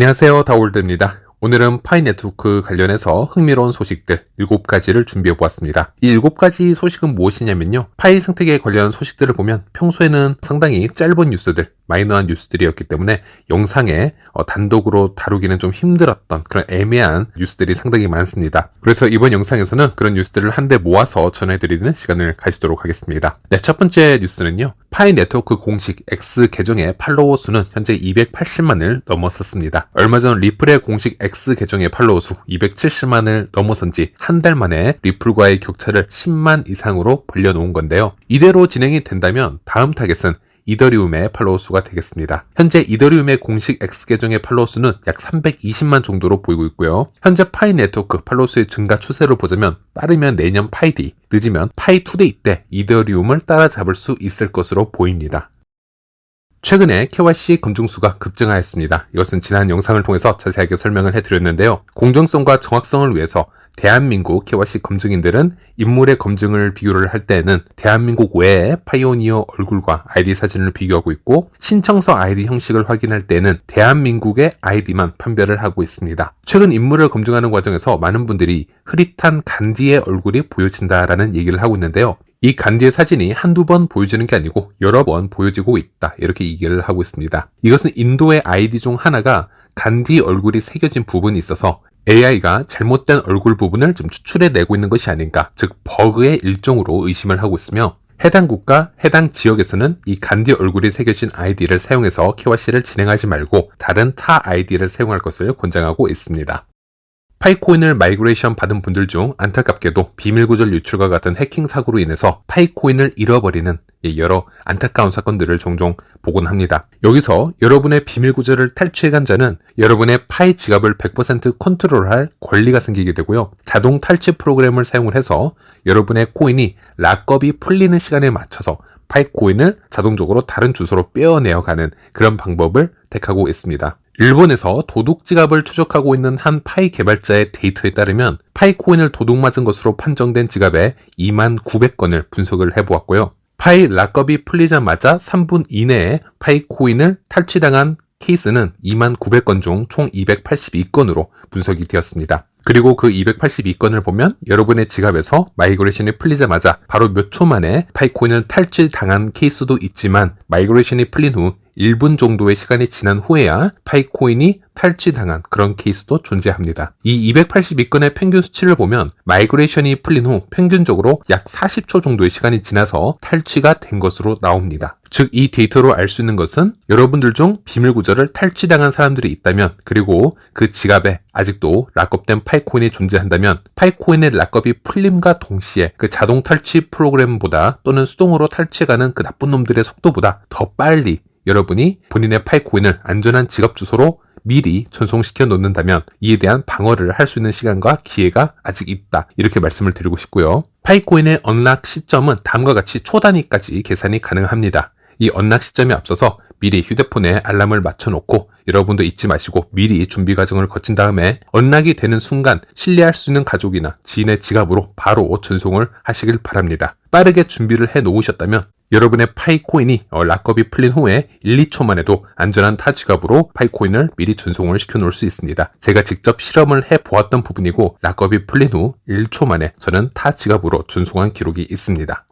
안녕하세요, 다올드입니다. 오늘은 파이 네트워크 관련해서 흥미로운 소식들 7가지를 준비해 보았습니다. 이 7가지 소식은 무엇이냐면요. 파이 생태계 관련 소식들을 보면 평소에는 상당히 짧은 뉴스들, 마이너한 뉴스들이었기 때문에 영상에 단독으로 다루기는 좀 힘들었던 그런 애매한 뉴스들이 상당히 많습니다. 그래서 이번 영상에서는 그런 뉴스들을 한데 모아서 전해드리는 시간을 가지도록 하겠습니다. 네, 첫 번째 뉴스는요. 파이 네트워크 공식 X 계정의 팔로워 수는 현재 280만을 넘어섰습니다. 얼마 전 리플의 공식 X 계정의 팔로워 수 270만을 넘어선 지 한 달 만에 리플과의 격차를 10만 이상으로 벌려놓은 건데요. 이대로 진행이 된다면 다음 타겟은 이더리움의 팔로워 수가 되겠습니다. 현재 이더리움의 공식 X 계정의 팔로워 수는 약 320만 정도로 보이고 있고요. 현재 파이 네트워크 팔로워 수의 증가 추세로 보자면 빠르면 내년 파이디, 늦으면 파이 투데이 때 이더리움을 따라잡을 수 있을 것으로 보입니다. 최근에 KYC 검증수가 급증하였습니다. 이것은 지난 영상을 통해서 자세하게 설명을 해드렸는데요. 공정성과 정확성을 위해서 대한민국 KYC 검증인들은 인물의 검증을 비교를 할 때에는 대한민국 외에 파이오니어 얼굴과 아이디 사진을 비교하고 있고, 신청서 아이디 형식을 확인할 때는 대한민국의 아이디만 판별을 하고 있습니다. 최근 인물을 검증하는 과정에서 많은 분들이 흐릿한 간디의 얼굴이 보여진다라는 얘기를 하고 있는데요. 이 간디의 사진이 한두 번 보여지는 게 아니고 여러 번 보여지고 있다, 이렇게 얘기를 하고 있습니다. 이것은 인도의 아이디 중 하나가 간디 얼굴이 새겨진 부분이 있어서 AI가 잘못된 얼굴 부분을 좀 추출해내고 있는 것이 아닌가, 즉 버그의 일종으로 의심을 하고 있으며, 해당 국가, 해당 지역에서는 이 간디 얼굴이 새겨진 아이디를 사용해서 KYC를 진행하지 말고 다른 타 아이디를 사용할 것을 권장하고 있습니다. 파이코인을 마이그레이션 받은 분들 중 안타깝게도 비밀구절 유출과 같은 해킹 사고로 인해서 파이코인을 잃어버리는 여러 안타까운 사건들을 종종 보곤 합니다. 여기서 여러분의 비밀구절을 탈취해간 자는 여러분의 파이 지갑을 100% 컨트롤할 권리가 생기게 되고요. 자동 탈취 프로그램을 사용을 해서 여러분의 코인이 락업이 풀리는 시간에 맞춰서 파이코인을 자동적으로 다른 주소로 빼어내어가는 그런 방법을 택하고 있습니다. 일본에서 도둑 지갑을 추적하고 있는 한 파이 개발자의 데이터에 따르면 파이코인을 도둑 맞은 것으로 판정된 지갑에 29,900건을 분석을 해보았고요. 파이 락업이 풀리자마자 3분 이내에 파이코인을 탈취당한 케이스는 29,900건 중 총 282건으로 분석이 되었습니다. 그리고 그 282건을 보면 여러분의 지갑에서 마이그레이션이 풀리자마자 바로 몇 초 만에 파이코인을 탈취당한 케이스도 있지만, 마이그레이션이 풀린 후 1분 정도의 시간이 지난 후에야 파이코인이 탈취당한 그런 케이스도 존재합니다. 이 282건의 평균 수치를 보면 마이그레이션이 풀린 후 평균적으로 약 40초 정도의 시간이 지나서 탈취가 된 것으로 나옵니다. 즉, 이 데이터로 알 수 있는 것은 여러분들 중 비밀구절을 탈취당한 사람들이 있다면, 그리고 그 지갑에 아직도 락업된 파이코인이 존재한다면, 파이코인의 락업이 풀림과 동시에 그 자동 탈취 프로그램보다 또는 수동으로 탈취해가는 그 나쁜 놈들의 속도보다 더 빨리 여러분이 본인의 파이코인을 안전한 지갑 주소로 미리 전송시켜 놓는다면 이에 대한 방어를 할 수 있는 시간과 기회가 아직 있다, 이렇게 말씀을 드리고 싶고요. 파이코인의 언락 시점은 다음과 같이 초 단위까지 계산이 가능합니다. 이 언락 시점에 앞서서 미리 휴대폰에 알람을 맞춰놓고, 여러분도 잊지 마시고 미리 준비 과정을 거친 다음에 언락이 되는 순간 신뢰할 수 있는 가족이나 지인의 지갑으로 바로 전송을 하시길 바랍니다. 빠르게 준비를 해 놓으셨다면 여러분의 파이코인이 락업이 풀린 후에 1, 2초만 해도 안전한 타 지갑으로 파이코인을 미리 전송을 시켜 놓을 수 있습니다. 제가 직접 실험을 해 보았던 부분이고, 락업이 풀린 후 1초 만에 저는 타 지갑으로 전송한 기록이 있습니다.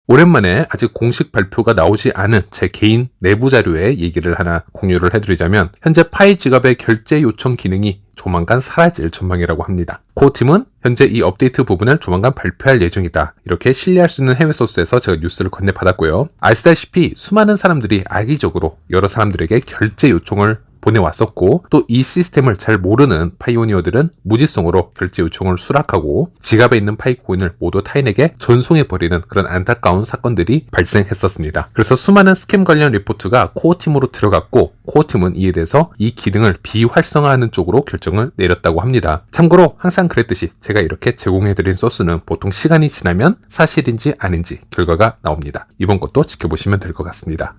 오랜만에 아직 공식 발표가 나오지 않은 제 개인 내부 자료의 얘기를 하나 공유를 해드리자면, 현재 파이 지갑의 결제 요청 기능이 조만간 사라질 전망이라고 합니다. 코어팀은 현재 이 업데이트 부분을 조만간 발표할 예정이다, 이렇게 신뢰할 수 있는 해외 소스에서 제가 뉴스를 건네받았고요. 아시다시피 수많은 사람들이 악의적으로 여러 사람들에게 결제 요청을 보내왔었고, 또 이 시스템을 잘 모르는 파이오니어들은 무지성으로 결제 요청을 수락하고 지갑에 있는 파이코인을 모두 타인에게 전송해버리는 그런 안타까운 사건들이 발생했었습니다. 그래서 수많은 스캠 관련 리포트가 코어팀으로 들어갔고, 코어팀은 이에 대해서 이 기능을 비활성화하는 쪽으로 결정을 내렸다고 합니다. 참고로 항상 그랬듯이 제가 이렇게 제공해드린 소스는 보통 시간이 지나면 사실인지 아닌지 결과가 나옵니다. 이번 것도 지켜보시면 될 것 같습니다.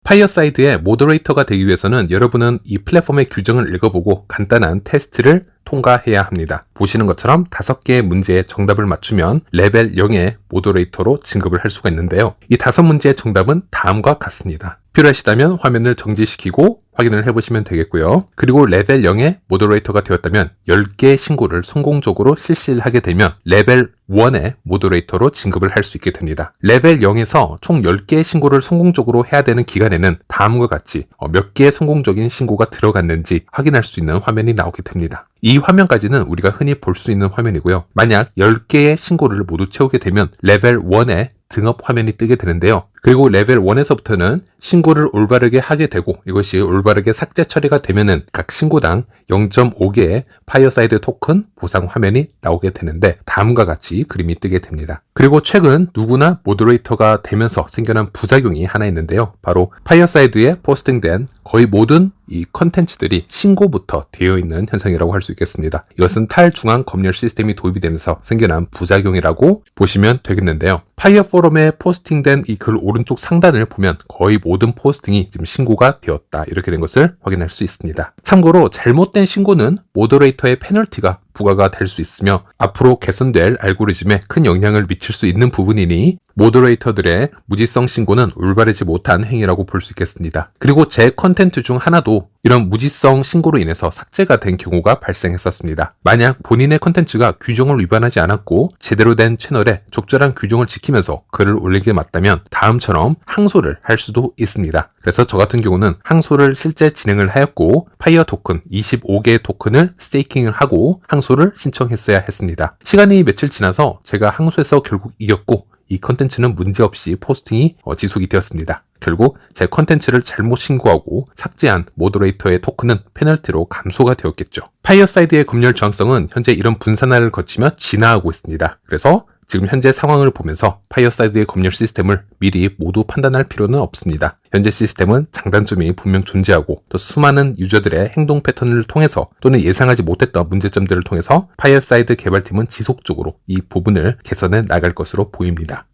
파이어사이드의 모더레이터가 되기 위해서는 여러분은 이 플랫폼의 규정을 읽어보고 간단한 테스트를 통과해야 합니다. 보시는 것처럼 5개의 문제의 정답을 맞추면 레벨 0의 모더레이터로 진급을 할 수가 있는데요. 이 5문제의 정답은 다음과 같습니다. 필요하시다면 화면을 정지시키고 확인을 해보시면 되겠고요. 그리고 레벨 0의 모더레이터가 되었다면 10개의 신고를 성공적으로 실시를 하게 되면 레벨 1의 모더레이터로 진급을 할 수 있게 됩니다. 레벨 0에서 총 10개의 신고를 성공적으로 해야 되는 기간에는 다음과 같이 몇 개의 성공적인 신고가 들어갔는지 확인할 수 있는 화면이 나오게 됩니다. 이 화면까지는 우리가 흔히 볼 수 있는 화면이고요. 만약 10개의 신고를 모두 채우게 되면 레벨 1의 등업 화면이 뜨게 되는데요. 그리고 레벨 1에서부터는 신고를 올바르게 하게 되고 이것이 올바르게 삭제 처리가 되면은 각 신고당 0.5개의 파이어사이드 토큰 보상 화면이 나오게 되는데 다음과 같이 그림이 뜨게 됩니다. 그리고 최근 누구나 모더레이터가 되면서 생겨난 부작용이 하나 있는데요. 바로 파이어사이드에 포스팅된 거의 모든 이 컨텐츠들이 신고부터 되어 있는 현상이라고 할 수 있겠습니다. 이것은 탈중앙 검열 시스템이 도입이 되면서 생겨난 부작용이라고 보시면 되겠는데요. 파이어 포럼에 포스팅된 이 글 오른쪽 상단을 보면 거의 모든 포스팅이 지금 신고가 되었다 이렇게 된 것을 확인할 수 있습니다. 참고로 잘못된 신고는 모더레이터의 페널티가 부과가 될 수 있으며 앞으로 개선될 알고리즘에 큰 영향을 미칠 수 있는 부분이니 모더레이터들의 무지성 신고는 올바르지 못한 행위라고 볼 수 있겠습니다. 그리고 제 컨텐츠 중 하나도 이런 무지성 신고로 인해서 삭제가 된 경우가 발생했었습니다. 만약 본인의 컨텐츠가 규정을 위반하지 않았고 제대로 된 채널에 적절한 규정을 지키면서 글을 올리게 맞다면 다음처럼 항소를 할 수도 있습니다. 그래서 저 같은 경우는 항소를 실제 진행을 하였고 파이어 토큰 25개의 토큰을 스테이킹을 하고 항소를 신청했어야 했습니다. 시간이 며칠 지나서 제가 항소해서 결국 이겼고 이 컨텐츠는 문제없이 포스팅이 지속이 되었습니다. 결국 제 컨텐츠를 잘못 신고하고 삭제한 모더레이터의 토큰은 페널티로 감소가 되었겠죠. 파이어사이드의 검열 저항성은 현재 이런 분산화를 거치며 진화하고 있습니다. 그래서 지금 현재 상황을 보면서 파이어사이드의 검열 시스템을 미리 모두 판단할 필요는 없습니다. 현재 시스템은 장단점이 분명 존재하고 또 수많은 유저들의 행동 패턴을 통해서 또는 예상하지 못했던 문제점들을 통해서 파이어사이드 개발팀은 지속적으로 이 부분을 개선해 나갈 것으로 보입니다.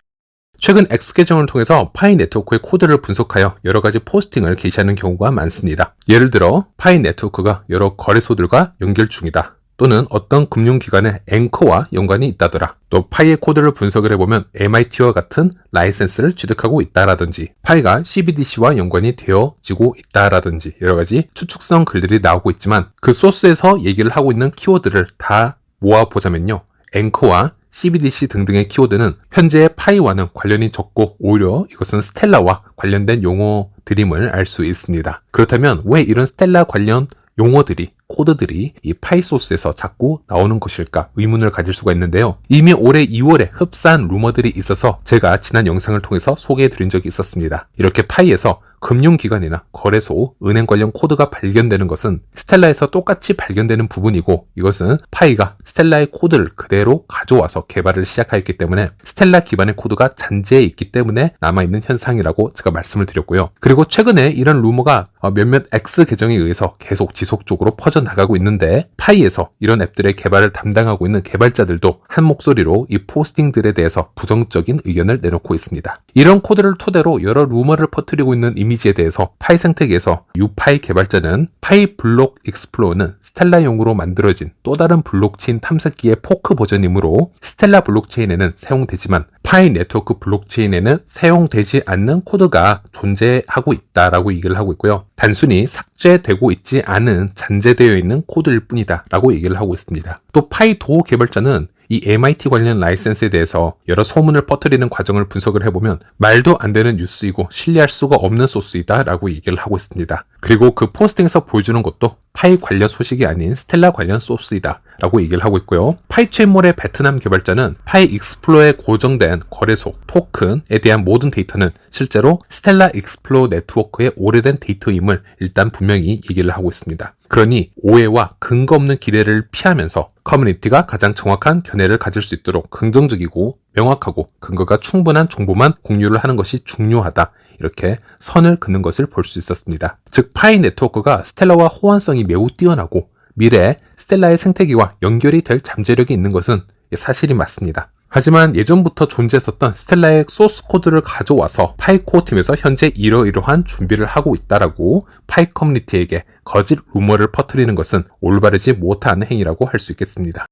최근 X 계정을 통해서 파이 네트워크의 코드를 분석하여 여러 가지 포스팅을 게시하는 경우가 많습니다. 예를 들어 파이 네트워크가 여러 거래소들과 연결 중이다. 또는 어떤 금융기관의 앵커와 연관이 있다더라. 또 파이의 코드를 분석을 해보면 MIT와 같은 라이센스를 취득하고 있다라든지 파이가 CBDC와 연관이 되어지고 있다라든지 여러 가지 추측성 글들이 나오고 있지만 그 소스에서 얘기를 하고 있는 키워드를 다 모아보자면요. 앵커와 CBDC 등등의 키워드는 현재의 파이와는 관련이 적고 오히려 이것은 스텔라와 관련된 용어들임을 알 수 있습니다. 그렇다면 왜 이런 스텔라 관련 용어들이 코드들이 이 파이 소스에서 자꾸 나오는 것일까 의문을 가질 수가 있는데요. 이미 올해 2월에 흡사한 루머들이 있어서 제가 지난 영상을 통해서 소개해 드린 적이 있었습니다. 이렇게 파이에서 금융기관이나 거래소, 은행 관련 코드가 발견되는 것은 스텔라에서 똑같이 발견되는 부분이고 이것은 파이가 스텔라의 코드를 그대로 가져와서 개발을 시작하였기 때문에 스텔라 기반의 코드가 잔재해 있기 때문에 남아있는 현상이라고 제가 말씀을 드렸고요. 그리고 최근에 이런 루머가 몇몇 X 계정에 의해서 계속 지속적으로 퍼져나가고 있는데 파이에서 이런 앱들의 개발을 담당하고 있는 개발자들도 한 목소리로 이 포스팅들에 대해서 부정적인 의견을 내놓고 있습니다. 이런 코드를 토대로 여러 루머를 퍼뜨리고 있는 이미지에 대해서 파이 생태계에서 유파이 개발자는 파이 블록 익스플로어는 스텔라용으로 만들어진 또 다른 블록체인 탐색기의 포크 버전이므로 스텔라 블록체인에는 사용되지만 파이 네트워크 블록체인에는 사용되지 않는 코드가 존재하고 있다라고 얘기를 하고 있고요. 단순히 삭제되고 있지 않은 잔재되어 있는 코드일 뿐이다 라고 얘기를 하고 있습니다. 또 파이 도어 개발자는 이 MIT 관련 라이센스에 대해서 여러 소문을 퍼뜨리는 과정을 분석을 해보면 말도 안 되는 뉴스이고 신뢰할 수가 없는 소스이다 라고 얘기를 하고 있습니다. 그리고 그 포스팅에서 보여주는 것도 파이 관련 소식이 아닌 스텔라 관련 소스이다 라고 얘기를 하고 있고요. 파이체인몰의 베트남 개발자는 파이 익스플로어에 고정된 거래소, 토큰에 대한 모든 데이터는 실제로 스텔라 익스플로어 네트워크의 오래된 데이터임을 일단 분명히 얘기를 하고 있습니다. 그러니 오해와 근거 없는 기대를 피하면서 커뮤니티가 가장 정확한 견해를 가질 수 있도록 긍정적이고 명확하고 근거가 충분한 정보만 공유를 하는 것이 중요하다. 이렇게 선을 긋는 것을 볼 수 있었습니다. 즉 파이 네트워크가 스텔라와 호환성이 매우 뛰어나고 미래에 스텔라의 생태계와 연결이 될 잠재력이 있는 것은 사실이 맞습니다. 하지만 예전부터 존재했었던 스텔라의 소스 코드를 가져와서 파이 코어 팀에서 현재 이러이러한 준비를 하고 있다라고 파이 커뮤니티에게 거짓 루머를 퍼뜨리는 것은 올바르지 못한 행위라고 할 수 있겠습니다.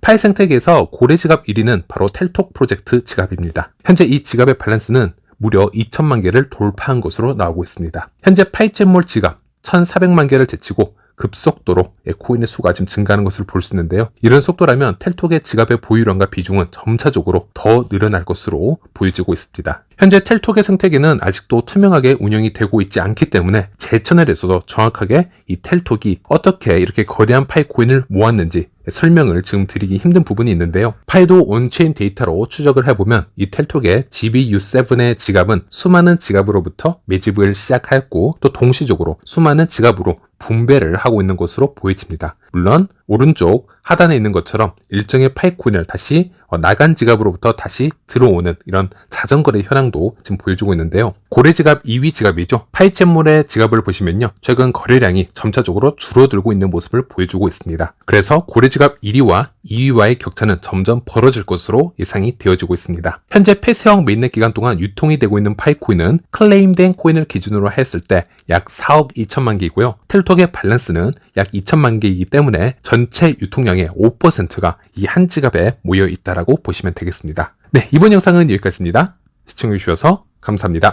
파이 생태계에서 고래 지갑 1위는 바로 텔톡 프로젝트 지갑입니다. 현재 이 지갑의 밸런스는 무려 2천만 개를 돌파한 것으로 나오고 있습니다. 현재 파이챗몰 지갑 1,400만 개를 제치고 급속도로 코인의 수가 지금 증가하는 것을 볼 수 있는데요. 이런 속도라면 텔톡의 지갑의 보유량과 비중은 점차적으로 더 늘어날 것으로 보여지고 있습니다. 현재 텔톡의 생태계는 아직도 투명하게 운영이 되고 있지 않기 때문에 제 채널에서도 정확하게 이 텔톡이 어떻게 이렇게 거대한 파이 코인을 모았는지 설명을 지금 드리기 힘든 부분이 있는데요. 파이도 온체인 데이터로 추적을 해보면 이 텔톡의 GBU7의 지갑은 수많은 지갑으로부터 매집을 시작하였고 또 동시적으로 수많은 지갑으로 분배를 하고 있는 것으로 보여집니다. 물론 오른쪽 하단에 있는 것처럼 일정의 파이 코인을 다시 나간 지갑으로부터 다시 들어오는 이런 자전거래 현황도 지금 보여주고 있는데요. 고래 지갑 2위 지갑이죠. 파이챗몰의 지갑을 보시면요. 최근 거래량이 점차적으로 줄어들고 있는 모습을 보여주고 있습니다. 그래서 고래 지갑 1위와 2위와의 격차는 점점 벌어질 것으로 예상이 되어지고 있습니다. 현재 폐쇄형 메인넷 기간 동안 유통이 되고 있는 파이코인은 클레임된 코인을 기준으로 했을 때 약 4억 2천만 개이고요. 텔톡의 밸런스는 약 2천만 개이기 때문에 전체 유통량의 5%가 이 한 지갑에 모여 있다라고 보시면 되겠습니다. 네, 이번 영상은 여기까지입니다. 시청해주셔서 감사합니다.